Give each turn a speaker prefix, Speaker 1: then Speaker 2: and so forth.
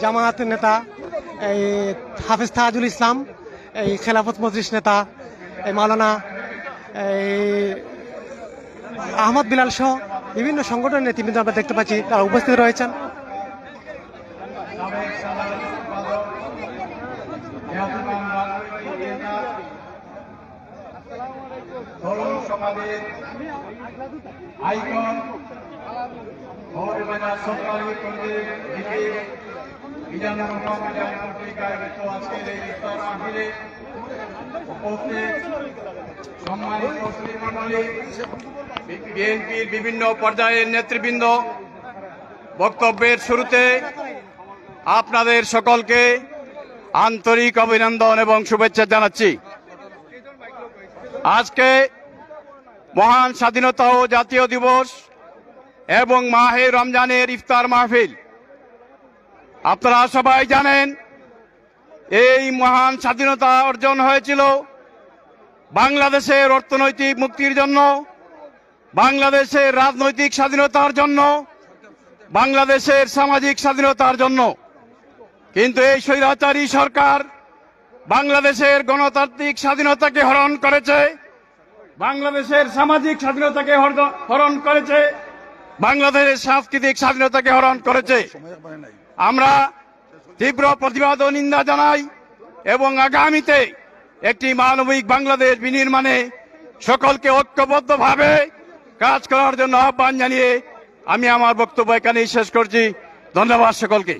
Speaker 1: জামায়াতের নেতা এই হাফেজ তাজুল ইসলাম, এই খেলাফত মজলিস নেতা এই মাওলানা এই আহমদ বিলাল সহ বিভিন্ন সংগঠনের নেতৃবৃন্দ আমরা দেখতে পাচ্ছি, তারা উপস্থিত রয়েছেন।
Speaker 2: বিএনপির বিভিন্ন পর্যায়ের নেতৃবৃন্দ, বক্তব্যের শুরুতে আপনাদের সকলকে আন্তরিক অভিনন্দন এবং শুভেচ্ছা জানাচ্ছি। আজকে মহান স্বাধীনতা ও জাতীয় দিবস এবং মাহে রমজানের ইফতার মাহফিল। আপনারা সবাই জানেন এই মহান স্বাধীনতা অর্জন হয়েছিল বাংলাদেশের অর্থনৈতিক মুক্তির জন্য, বাংলাদেশের রাজনৈতিক স্বাধীনতার জন্য, বাংলাদেশের সামাজিক স্বাধীনতার জন্য। কিন্তু এই স্বৈরাচারী সরকার বাংলাদেশের গণতান্ত্রিক স্বাধীনতাকে হরণ করেছে, বাংলাদেশের সামাজিক স্বাধীনতাকে হরণ করেছে, বাংলাদেশের সাংস্কৃতিক স্বাধীনতাকে হরণ করেছে। আমরা তীব্র প্রতিবাদ ও নিন্দা জানাই এবং আগামীতে একটি মানবিক বাংলাদেশ বিনির্মাণে সকলকে ঐক্যবদ্ধভাবে কাজ করার জন্য আহ্বান জানিয়ে আমি আমার বক্তব্য এখানেই শেষ করছি। ধন্যবাদ সকলকে।